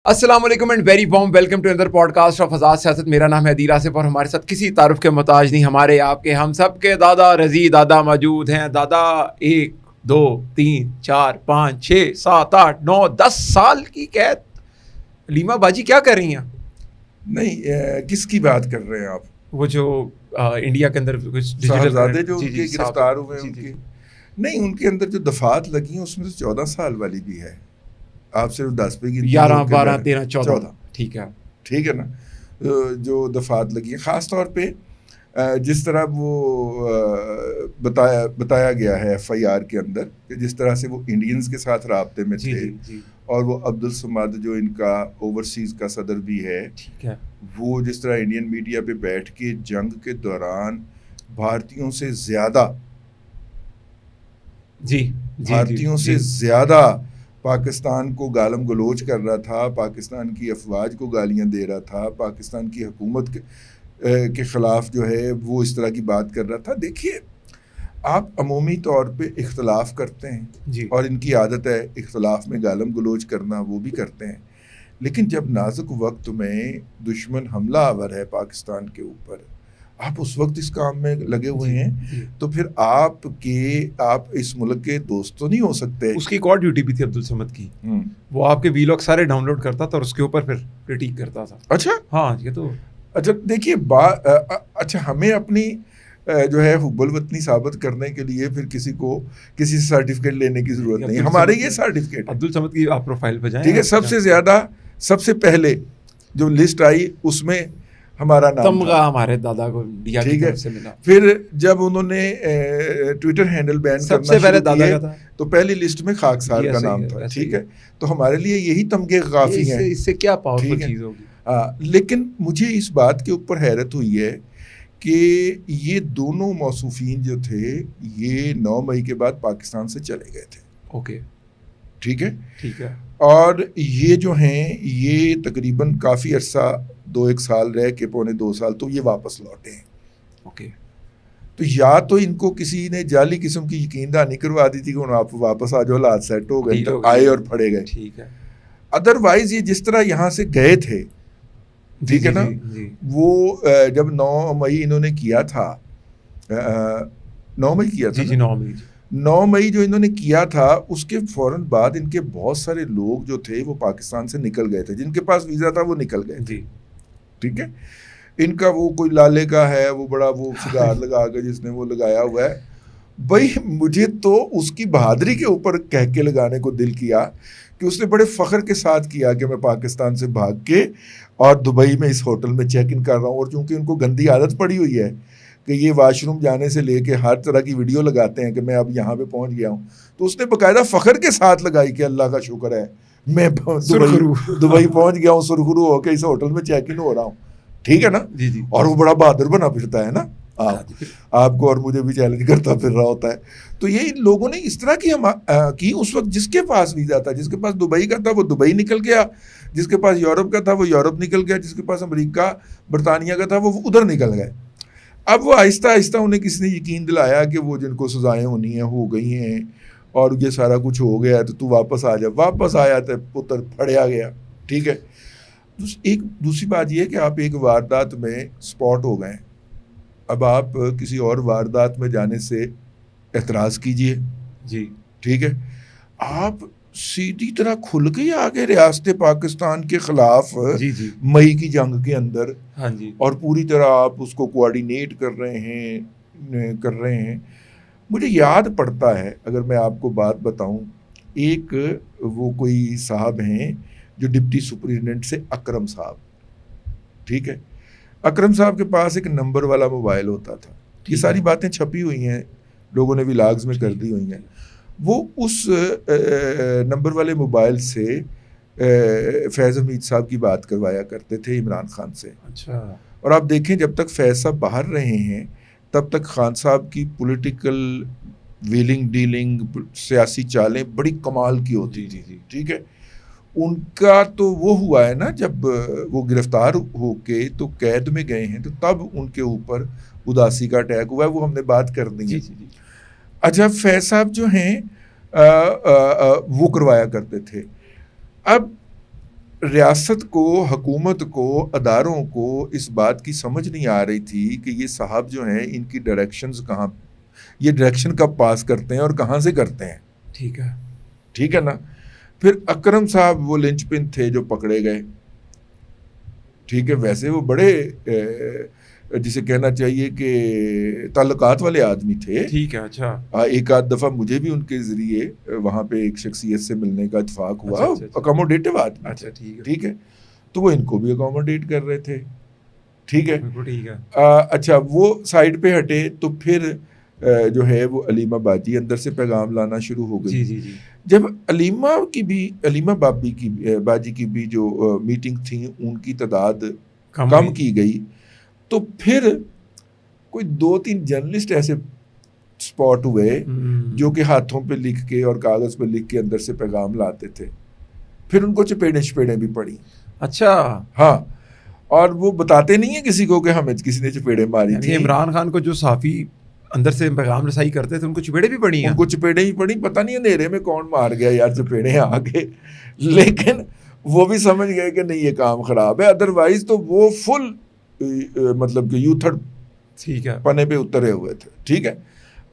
अस्सलाम वालेकुम and very warm welcome to another podcast of Azad Siyasat. मेरा नाम है अदील आसिफ और हमारे साथ किसी तारुफ के मोहताज नहीं, हमारे आपके हम सब के दादा रजी दादा मौजूद हैं। दादा 1 2 3 4 5 6 7 8 9 10 साल की कैद। लीमा बाजी क्या कर रही हैं? नहीं, किसकी बात कर रहे हैं आप? वो जो इंडिया के अंदर कुछ साहबजादे जो उनके गिरफ्तार हुए हैं उनके नहीं, उनके अंदर जो दफात लगी हैं उसमें तो 14 साल वाली भी है। आप सिर्फ 10 पे गिनती 11 12 13 14। ठीक है ना। जो दफात लगी है ख़ास तौर पे जिस तरह वो बताया गया है FIR के अंदर कि जिस तरह से वो इंडियंस के साथ राब्ते में थे जी। और वो अब्दुल समाद जो इनका ओवरसीज़ का सदर भी है, ठीक है, वो जिस तरह इंडियन मीडिया पे बैठ के जंग के दौरान भारतीयों से ज़्यादा भारतीयों से ज़्यादा पाकिस्तान को गालम गलोच कर रहा था, पाकिस्तान की अफवाज को गालियां दे रहा था, पाकिस्तान की हुकूमत के ख़िलाफ़ जो है वो इस तरह की बात कर रहा था। देखिए, आप अमूमी तौर पे इख्तलाफ करते हैं और इनकी आदत है इख्तलाफ में गालम गलोच करना, वो भी करते हैं, लेकिन जब नाजुक वक्त में दुश्मन हमला आवर है पाकिस्तान के ऊपर, आप उस वक्त इस काम में लगे हुए हैं, तो फिर आप इस मुल्क के दोस्त तो नहीं हो सकते। उसकी एक और ड्यूटी भी थी अब्दुल समद की, वो आपके वीलॉग सारे डाउनलोड करता था और उसके ऊपर फिर क्रिटिक करता था। अच्छा, हाँ, ये तो अच्छा। देखिए, अच्छा, हमें अपनी जो है हुब्बुल वतनी साबित करने के लिए फिर किसी से सर्टिफिकेट लेने की जरूरत नहीं, हमारे ये सर्टिफिकेट अब्दुल समद की आप प्रोफाइल पे जाएं। ठीक है, सबसे पहले जो लिस्ट आई उसमें हमारा नाम तमगा हमारे दादा को दिया, ठीक है। से मिला। फिर जब उन्होंने ट्विटर हैंडल बैन करना शुरू किए तो पहली लिस्ट में खाकसार का नाम था, ठीक है। तो हमारे लिए यही तमगे काफी हैं। इससे क्या पावरफुल चीज होगी। लेकिन मुझे इस बात के ऊपर हैरत हुई है कि ये दोनों मौसूफीन जो थे ये 9 मई के बाद पाकिस्तान से चले गए थे। ओके, ठीक है। और ये जो हैं ये तकरीबन काफ़ी अरसा 2-1 साल रह के 2.25 साल तो ये वापस लौटे हैं। ओके, तो या तो इनको किसी ने जाली किस्म की यकीन दहानी करवा दी थी कि आप वापस आ जाओ, हालात सेट हो गए, तो आए और फड़े गए। ठीक है। अदरवाइज ये जिस तरह यहाँ से गए थे, ठीक है ना, वो जब 9 मई इन्होंने किया था, 9 मई किया था, 9 मई जो इन्होंने किया था उसके फ़ौरन बाद इनके बहुत सारे लोग जो थे वो पाकिस्तान से निकल गए थे, जिनके पास वीज़ा था वो निकल गए थे। ठीक है, इनका वो कोई लाले का है, वो बड़ा वो सिगार लगा के जिसने वो लगाया हुआ है, भाई मुझे तो उसकी बहादुरी के ऊपर कह के लगाने को दिल किया कि उसने बड़े फ़ख्र के साथ किया कि मैं पाकिस्तान से भाग के और दुबई में इस होटल में चेक इन कर रहा हूँ। और चूँकि उनको गंदी आदत पड़ी हुई है कि ये वाशरूम जाने से लेके हर तरह की वीडियो लगाते हैं कि मैं अब यहाँ पे पहुँच गया हूँ, तो उसने बाकायदा फ़ख्र के साथ लगाई कि अल्लाह का शुक्र है मैं दुबई पहुँच गया हूँ, सुरखरू होकर इस होटल में चेक इन हो रहा हूँ। ठीक है ना। जी। और वो बड़ा बहादुर बना फिरता है ना, आपको और मुझे भी चैलेंज करता फिर रहा होता है। तो ये लोगों ने इस तरह की उस वक्त जिसके पास वीज़ा था, जिसके पास दुबई का था वो दुबई निकल गया, जिसके पास यूरोप का था वो यूरोप निकल गया, जिसके पास अमेरिका बरतानिया का था वो उधर निकल गए। अब वो आहिस्ता आहिस्ता उन्हें किसी ने यकीन दिलाया कि वो जिनको सजाएं होनी हैं हो गई हैं और ये सारा कुछ हो गया है, तो तू वापस आ जा। वापस आया तो पुत्र फड़िया गया। ठीक है। एक दूसरी बात ये है कि आप एक वारदात में स्पॉट हो गए, अब आप किसी और वारदात में जाने से एतराज़ कीजिए जी, ठीक है। आप सीधी तरह खुल के आ गए रियासत पाकिस्तान के खिलाफ मई की जंग के अंदर। हाँ जी। और पूरी तरह आप उसको कोऑर्डिनेट कर रहे हैं। मुझे याद पड़ता है, अगर मैं आपको बात बताऊं, एक वो कोई साहब हैं जो डिप्टी सुपरिटेंडेंट से अकरम साहब, ठीक है। अकरम साहब के पास एक नंबर वाला मोबाइल होता था। ये सारी बातें छपी हुई हैं, लोगों ने व्लॉग्स में कर दी हुई हैं। वो उस नंबर वाले मोबाइल से फैज़ हमीद साहब की बात करवाया करते थे इमरान खान से। अच्छा। और आप देखें जब तक फैज़ साहब बाहर रहे हैं तब तक खान साहब की पॉलिटिकल व्हीलिंग डीलिंग, सियासी चालें बड़ी कमाल की होती थी। ठीक है। उनका तो वो हुआ है ना, जब वो गिरफ्तार होके तो कैद में गए हैं, तो तब उनके ऊपर उदासी का अटैक हुआ है, वो हमने बात कर दी है। अच्छा, फैज़ साहब जो हैं वो करवाया करते थे। अब रियासत को, हुकूमत को, अदारों को इस बात की समझ नहीं आ रही थी कि ये साहब जो हैं इनकी डायरेक्शंस कहाँ, ये डायरेक्शन कब पास करते हैं और कहाँ से करते हैं। ठीक है ना। फिर अकरम साहब वो लिंचपिन थे जो पकड़े गए। ठीक है, वैसे वो बड़े जिसे कहना चाहिए कि ताल्लुकात वाले आदमी थे। ठीक है, अच्छा। एक आध दफ़ा मुझे भी उनके ज़रिए वहाँ पे एक शख्सियत से मिलने का इत्फाक हुआ। अच्छा। अकोमोडेटिव आदमी। अच्छा, ठीक है, तो वो इनको भी अकोमोडेट कर रहे थे। ठीक है, ठीक है। अच्छा, वो साइड पे हटे तो फिर जो है वो अलीमा बाजी अंदर से पैगाम लाना शुरू हो गई। जी। जब अलीमा बाजी की भी जो मीटिंग थी उनकी तादाद कम की गई, तो फिर कोई 2-3 जर्नलिस्ट ऐसे स्पॉट हुए जो कि हाथों पे लिख के और कागज़ पे लिख के अंदर से पैगाम लाते थे। फिर उनको चपेड़ें भी पड़ी। अच्छा, हाँ, और वो बताते नहीं है किसी को कि हमें किसी ने चपेड़े मारी थी। इमरान खान को जो साफ़ी अंदर से पैगाम रसाई करते थे उनको चपेड़े भी पड़ी हैं। उनको चपेड़े ही पड़ी, पता नहीं अंधेरे में कौन मार गया यार चपेड़े आके, लेकिन वो भी समझ गए कि नहीं ये काम खराब है। अदरवाइज तो वो फुल मतलब कि यूथड़ ठीक है पने पे उतरे हुए थे। ठीक है,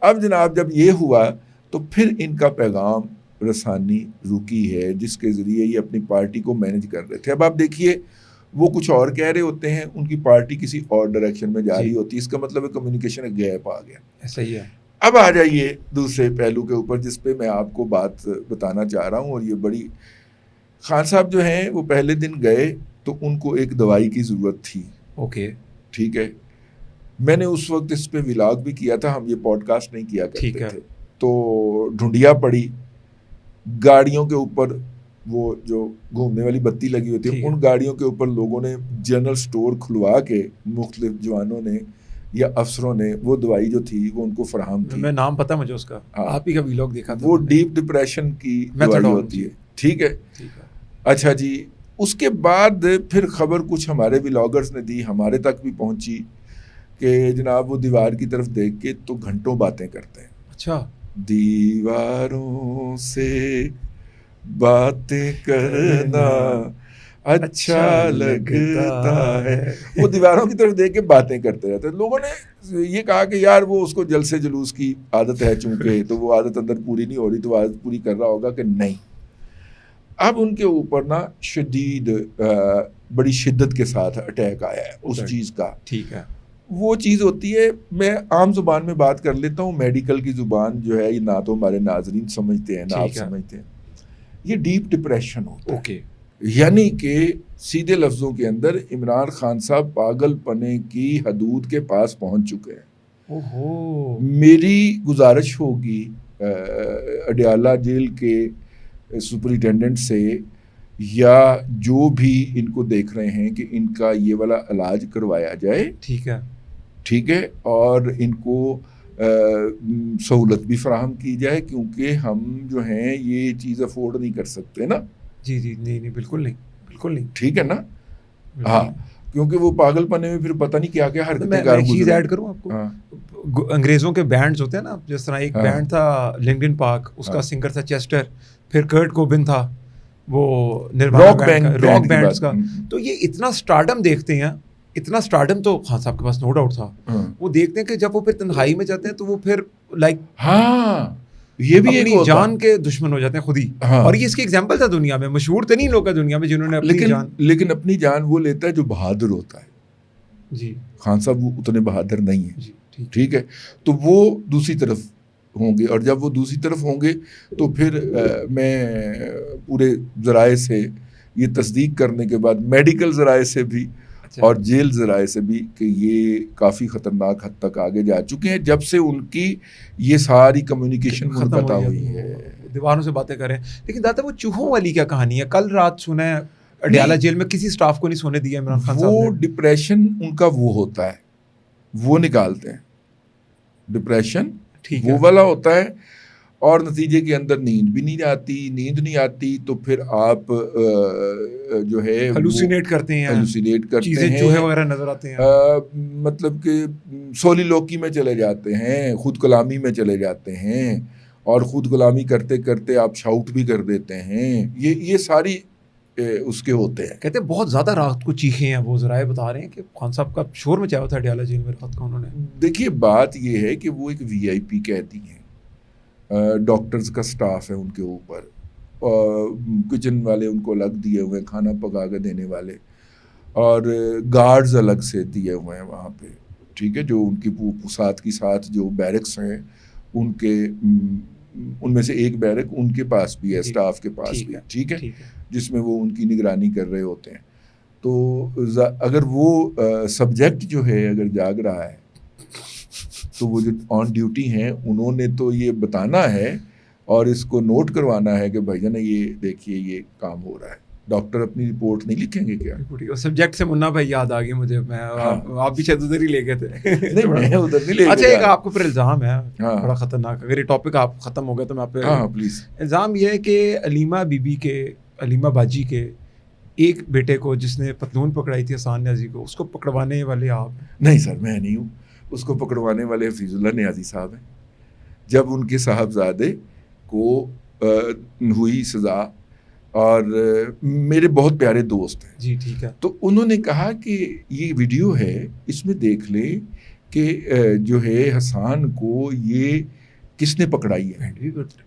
अब जनाब जब ये हुआ तो फिर इनका पैगाम रसानी रुकी है जिसके ज़रिए ये अपनी पार्टी को मैनेज कर रहे थे। अब आप देखिए वो कुछ और कह रहे होते हैं, उनकी पार्टी किसी और डायरेक्शन में जा रही होती है, इसका मतलब है कम्युनिकेशन गैप आ गया। सही है। अब आ जाइए दूसरे पहलू के ऊपर जिस पे मैं आपको बात बताना चाह रहा हूँ, और ये बड़ी, खान साहब जो हैं वो पहले दिन गए तो उनको एक दवाई की ज़रूरत थी। ओके, ठीक है, मैंने उस वक्त इस पे व्लॉग भी किया था, हम ये पॉडकास्ट नहीं किया करते थे। तो ढूंढिया पड़ी, गाड़ियों के ऊपर वो जो घूमने वाली बत्ती लगी हुई थी, उन गाड़ियों के ऊपर लोगों ने जनरल स्टोर खुलवा के, मुख्तलिफ जवानों ने या अफसरों ने वो दवाई जो थी वो उनको फराहम की। मैं नाम पता मुझे उसका, आप ही का व्लॉग देखा था। वो डीप डिप्रेशन की दवाई होती है। ठीक है, अच्छा जी। उसके बाद फिर खबर कुछ हमारे व्लॉगर्स ने दी, हमारे तक भी पहुंची कि जनाब वो दीवार की तरफ देख के तो घंटों बातें करते हैं। अच्छा, दीवारों से बातें करना अच्छा लगता है। वो दीवारों की तरफ देख के बातें करते रहते हैं। लोगों ने ये कहा कि यार वो उसको जलसे जुलूस की आदत है चूंकि, तो वो आदत अंदर पूरी नहीं हो रही, तो आदत पूरी कर रहा होगा कि नहीं। अब उनके ऊपर ना शदीद बड़ी शिद्दत के साथ अटैक आया है उस चीज़ का। ठीक है, वो चीज़ होती है, मैं आम जुबान में बात कर लेता हूँ, मेडिकल की जुबान जो है ये ना तो हमारे नाजरीन समझते हैं ना आप समझते हैं। ये डीप डिप्रेशन होता है। ओके, यानी कि सीधे लफ्ज़ों के अंदर इमरान खान साहब पागलपने की हदूद के पास पहुंच चुके हैं। ओहो। मेरी गुजारिश होगी अडियाला जेल के सुपरिटेंडेंट से या जो भी इनको देख रहे हैं कि इनका ये वाला इलाज करवाया जाए। ठीक है, और इनको सहूलत भी फराहम की जाए, क्योंकि हम जो हैं ये चीज़ अफोर्ड नहीं कर सकते ना। जी, नहीं, बिल्कुल नहीं। ठीक है ना। हाँ, क्योंकि वो पागलपने में फिर पता नहीं क्या क्या हरकतें कर। मैं चीज़ ऐड करूँ आपको। हाँ। अंग्रेज़ों के बैंड्स होते हैं ना, जिस तरह एक बैंड था लिंकिन पार्क, उसका सिंगर था चेस्टर, फिर कर्ट कोबिन था, वो रॉक बैंड्स का। तो ये इतना स्टारडम देखते हैं, इतना स्टारडम तो खान साहब के पास नो डाउट था। वो देखते हैं कि जब वो फिर तन्हाई में जाते हैं तो वो फिर लाइक, हाँ, ये भी अपनी जान के दुश्मन हो जाते हैं खुद ही। हाँ। और ये इसकी एग्जांपल था दुनिया में, मशहूर तो नहीं लोग है दुनिया में जिन्होंने अपनी जान, लेकिन अपनी जान वो लेता है जो बहादुर होता है। जी, खान साहब वो उतने बहादुर नहीं है। जी, ठीक है, तो वो दूसरी तरफ होंगे, और जब वो दूसरी तरफ होंगे तो फिर मैं पूरे ज़राए से ये तस्दीक करने के बाद, मेडिकल ज़राए से भी और जेल ज़राए से भी, कि ये काफ़ी ख़तरनाक हद तक आगे जा चुके हैं जब से उनकी ये सारी कम्युनिकेशन मुनक़ता हुई है। दीवारों से बातें करें। लेकिन दादा वो चूहों वाली क्या कहानी है? कल रात सुना है अडियाला जेल में किसी स्टाफ को नहीं सोने दिया इमरान खान साहब ने। वो डिप्रेशन उनका वो होता है, वो निकालते हैं डिप्रेशन, वो वाला होता है, और नतीजे के अंदर नींद भी नहीं आती, तो फिर आप जो है हेलुसिनेट करते हैं, चीजें चूहे वगैरह नजर आते हैं, मतलब कि सोलीलोकी में चले जाते हैं, खुद कलामी में चले जाते हैं, और खुद गुलामी करते करते आप शाउट भी कर देते हैं। ये सारी उसके होते हैं। कहते हैं बहुत ज़्यादा रात को चीखे हैं वो, ज़राए बता रहे हैं कि खान साहब का शोर मचाया था अडयाला जेल में रात को उन्होंने। देखिए बात ये है कि वो एक VIP कैदी हैं, डॉक्टर्स का स्टाफ है उनके ऊपर, किचन वाले उनको अलग दिए हुए हैं, खाना पका के देने वाले, और गार्ड्स अलग से दिए हुए हैं वहाँ पे, ठीक है, जो उनकी साथ की साथ जो बैरक्स हैं उनके उनमें से एक बैरक उनके पास भी है, स्टाफ के पास भी, ठीक है, जिसमें वो उनकी निगरानी कर रहे होते हैं। तो अगर वो सब्जेक्ट जो है अगर जाग रहा है तो वो जो ऑन ड्यूटी हैं उन्होंने तो ये बताना है और इसको नोट करवाना है कि भाईजान ये देखिए ये काम हो रहा है। डॉक्टर अपनी रिपोर्ट नहीं लिखेंगे क्या? सब्जेक्ट से मुन्ना भाई याद आ गई मुझे, मैं आप भी शायद उधर ही ले गए थे। नहीं मैं उधर नहीं ले गया। अच्छा एक आपके ऊपर इल्ज़ाम है बड़ा खतरनाक, अगर ये टॉपिक आप ख़त्म हो गया तो मैं आप पे प्लीज़। इल्ज़ाम ये है कि अलीमा बाजी के एक बेटे को जिसने पतलून पकड़ाई थी हसन न्याजी को, उसको पकड़वाने वाले आप? नहीं सर मैं नहीं हूँ, उसको पकड़वाने वाले हफीजुल्लाह न्याजी साहब हैं। जब उनके साहबजादे को हुई सज़ा, और मेरे बहुत प्यारे दोस्त हैं जी, ठीक है, तो उन्होंने कहा कि ये वीडियो है इसमें देख ले कि जो है हसन को ये किसने पकड़ाई है।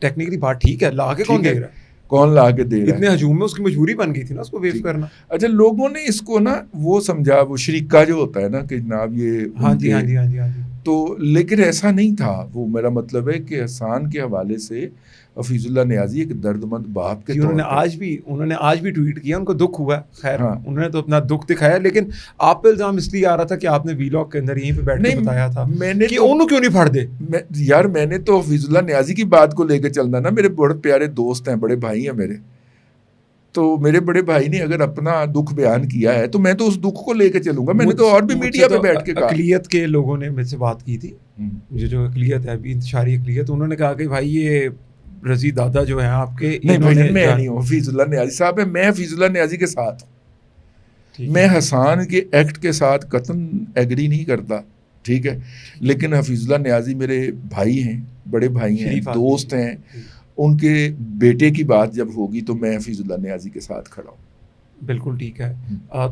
टेक्निकली बात ठीक है, ला के कौन दे रहा है? कौन ला के दे रहा है? इतने हजूम में उसकी मजबूरी बन गई थी ना उसको वेव करना। अच्छा लोगों ने इसको ना वो समझा, वो शरीका जो होता है ना कि जनाब ये हाँ जी हाँ जी हाँ जी हाँ जी, तो लेकिन ऐसा नहीं था। वो मेरा मतलब है कि हसन के हवाले से हफीजुल्लाह न्याजी एक दर्दमंद बाप के तौर पर उन्होंने आज भी ट्वीट किया, उनको दुख हुआ। खैर हाँ। उन्होंने तो अपना दुख दिखाया, लेकिन आप पे इल्जाम इसलिए आ रहा था कि आपने वीलॉग के अंदर यहीं पे बैठ के बताया था मैंने कि उन्होंने क्यों नहीं फाड़ दे। यार मैंने तो हफीजुल्लाह न्याजी की बात को लेकर चलना ना, मेरे बहुत प्यारे दोस्त हैं, बड़े भाई हैं मेरे, तो मेरे बड़े भाई ने अगर अपना दुख बयान किया है तो मैं तो उस दुख को लेकर चलूंगा। मैंने तो और भी मीडिया पे बैठ के कहा, अकलियत के लोगों ने मुझसे बात की थी, मुझे जो अकलियत है अभी इंतशारी अकलियत, उन्होंने कहा कि भाई ये रजी दादा जो है आपके, नहीं मैं नहीं हूँ, हफीजुल्लाह न्याजी साहब है, मैं हफीजुल्लाह न्याजी के साथ हूँ। मैं हसन के एक्ट के साथ कतन एग्री नहीं करता, ठीक है, लेकिन हफीजुल्लाह न्याजी मेरे भाई हैं, बड़े भाई हैं, दोस्त हैं। उनके बेटे की बात जब होगी तो मैं हफीजुल्लाह न्याजी के साथ खड़ा हूँ। बिल्कुल ठीक है।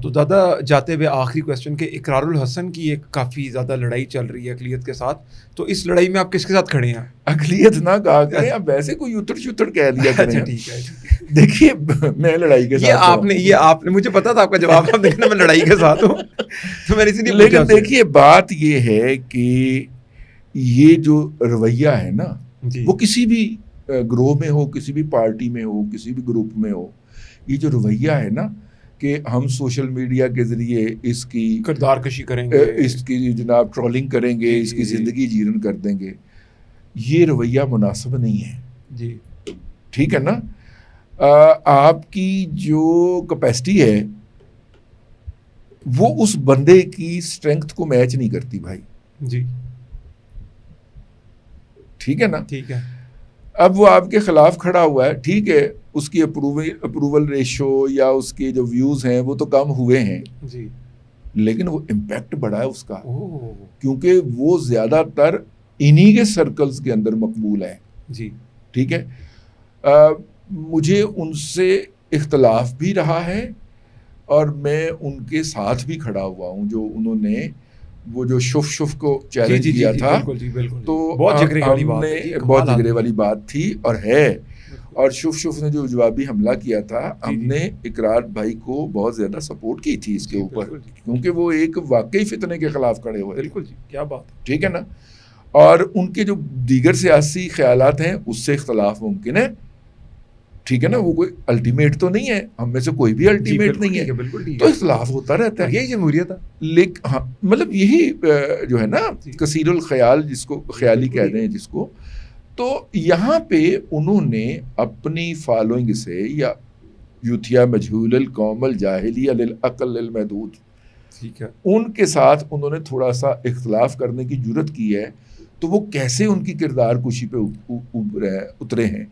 तो दादा जाते हुए आखिरी क्वेश्चन के, इकरारुल हसन की एक काफ़ी ज़्यादा लड़ाई चल रही है अकलियत के साथ, तो इस लड़ाई में आप किसके साथ खड़े हैं? अकलियत ना कहा करें, अब वैसे कोई उतर शुतर कह दिया करें। अच्छा ठीक है, देखिए मैं लड़ाई के साथ, ये आपने मुझे पता था आपका जवाब, आप देखना मैं लड़ाई के साथ हूँ तो मैंने इसीलिए। लेकिन देखिए बात ये है कि ये जो रवैया है ना, वो किसी भी ग्रोह में हो, किसी भी पार्टी में हो, किसी भी ग्रुप में हो, ये जो रवैया है ना कि हम सोशल मीडिया के ज़रिए इसकी किरदार कशी करेंगे, इसकी जनाब ट्रोलिंग करेंगे, इसकी ज़िंदगी जीर्ण कर देंगे, ये रवैया मुनासिब नहीं है जी, ठीक है ना। आपकी जो कैपेसिटी है वो उस बंदे की स्ट्रेंथ को मैच नहीं करती भाई जी, ठीक है ना। ठीक है, अब वो आपके खिलाफ खड़ा हुआ है, ठीक है, उसकी अप्रूवल रेशो या उसके जो व्यूज़ हैं वो तो कम हुए हैं जी, लेकिन वो इम्पैक्ट बढ़ा है उसका, क्योंकि वो ज़्यादातर इन्हीं के सर्कल्स के अंदर मकबूल है जी, ठीक है। मुझे उनसे इख्तलाफ भी रहा है और मैं उनके साथ भी खड़ा हुआ हूँ, जो उन्होंने वो जो शुफ को चैलेंज किया था, बिल्कुल, तो बहुत जिगरे वाली बात थी और है। और शुफ ने जो जवाबी हमला किया था, हमने इकरार भाई को बहुत ज़्यादा सपोर्ट की थी इसके ऊपर, क्योंकि वो एक वाकई फितने के खिलाफ खड़े हुए। बिल्कुल जी, क्या बात, ठीक है ना। और उनके जो दीगर सियासी ख्यालात हैं उससे इख्तलाफ मुमकिन है, ठीक है ना, वो कोई अल्टीमेट तो नहीं है, हम में से कोई भी अल्टीमेट नहीं है, तो इख्तलाफ होता रहता है, यही जमहूरियत है। लेकिन हाँ मतलब यही जो है ना कसीरुल ख्याल, जिसको ख्याली कहते हैं जिसको, तो यहाँ पे उन्होंने अपनी फॉलोइंग से या यूथिया मजहूल कौमल जाहिलिया लिल अक़ल लिल महदूद, ठीक है, उनके साथ उन्होंने थोड़ा सा इख्तलाफ करने की जुर्रत की है, तो वो कैसे उनकी किरदार कुशी पे उतरे हैं,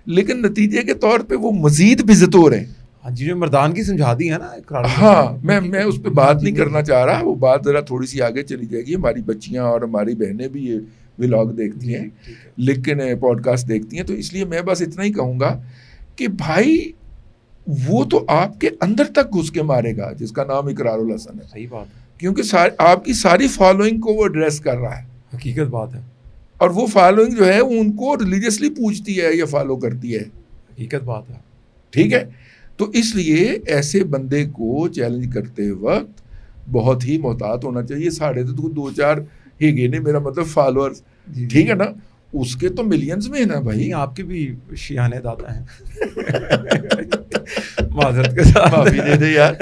लेकिन नतीजे के तौर पे वो मजीद बिज़तोर हैं। हाँ जी, जो मर्दान की समझा दी है ना, हाँ मैं उस पर बात नहीं करना चाह रहा, वो बात ज़रा थोड़ी सी आगे चली जाएगी। हमारी बच्चियाँ और हमारी बहनें भी ये व्लॉग देखती हैं, लेकिन पॉडकास्ट देखती हैं, तो इसलिए मैं बस इतना ही कहूँगा कि भाई वो तो आपके अंदर तक घुस के मारेगा, जिसका नाम इकरारुल हसन है। सही बात है, क्योंकि आपकी सारी फॉलोइंग को वो एड्रेस कर रहा है। हकीकत बात है। और वो फॉलोइंग जो है वो उनको रिलीजियसली पूछती है या फॉलो करती है। हकीकत बात है। ठीक है, तो इसलिए ऐसे बंदे को चैलेंज करते वक्त बहुत ही मोहतात होना चाहिए। साढ़े तो 2-4 ही गिने, मेरा मतलब फॉलोअर्स, ठीक है ना, उसके तो मिलियंस में है ना भाई। आपके भी शियाने दादा हैं। माजरत के साथ माफी दे दे यार।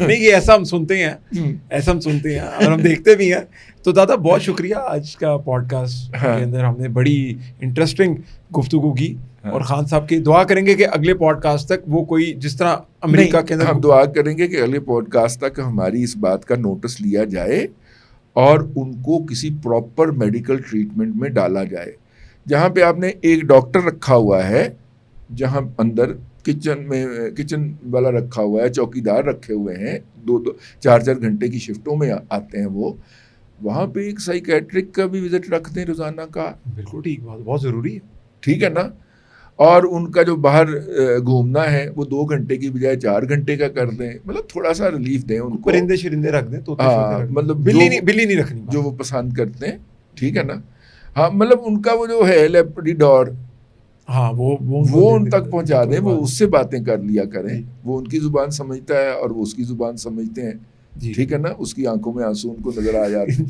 नहीं, ये ऐसा हम सुनते हैं, ऐसा हम सुनते हैं और हम देखते भी हैं। तो दादा बहुत शुक्रिया, आज का पॉडकास्ट के अंदर हमने बड़ी इंटरेस्टिंग गुफ्तगू की। और खान साहब की दुआ करेंगे कि अगले पॉडकास्ट तक वो कोई जिस तरह अमेरिका के अंदर, हम दुआ करेंगे कि अगले पॉडकास्ट तक हमारी इस बात का नोटिस लिया जाए और उनको किसी प्रॉपर मेडिकल ट्रीटमेंट में डाला जाए। जहाँ पे आपने एक डॉक्टर रखा हुआ है, जहाँ अंदर किचन वाला रखा हुआ है, चौकीदार रखे हुए हैं, 2-4 घंटे की शिफ्टों में आते हैं वो, वहाँ पे एक साइकेट्रिक का भी विजिट रख दें रोजाना का। बिल्कुल ठीक बात, बहुत ज़रूरी है। ठीक है ना, और उनका जो बाहर घूमना है वो 2 घंटे की बजाय 4 घंटे का कर दें। मतलब थोड़ा सा रिलीफ दें उनको, परिंदे शिरिंदे रख दें, तो मतलब बिल्ली नहीं रखनी, जो वो पसंद करते हैं। ठीक है ना, हाँ, मतलब उनका वो जो है लेप्रिडोर, हाँ, वो उन तक पहुंचा दें, वो उससे बातें कर लिया करें। वो उनकी जुबान समझता है और वो उसकी जुबान समझते हैं। ठीक है ना, उसकी आंखों में आंसू उनको नजर आ जाते हैं।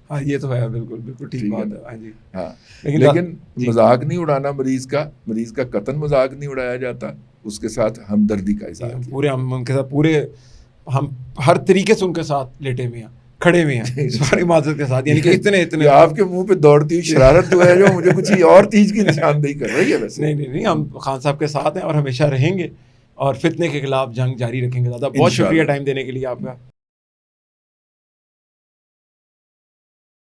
हाँ, ये तो है, बिल्कुल बिल्कुल ठीक बात है। हाँ जी, हाँ, लेकिन मजाक नहीं उड़ाना मरीज का कतन मजाक नहीं उड़ाया जाता, उसके साथ हमदर्दी का इज़हार। पूरे हम उनके साथ हम हर तरीके से उनके साथ लेटे हुए हैं, खड़े हुए हैं, सारी माजरत के साथ। यानी कि इतने आपके मुंह पे दौड़ती हुई शरारत तो है जो मुझे कुछ और चीज की निशानदेही कर रही है। वैसे नहीं, हम खान साहब के साथ हैं और हमेशा रहेंगे और फितने के खिलाफ जंग जारी रखेंगे। दादा बहुत शुक्रिया टाइम देने के लिए आपका।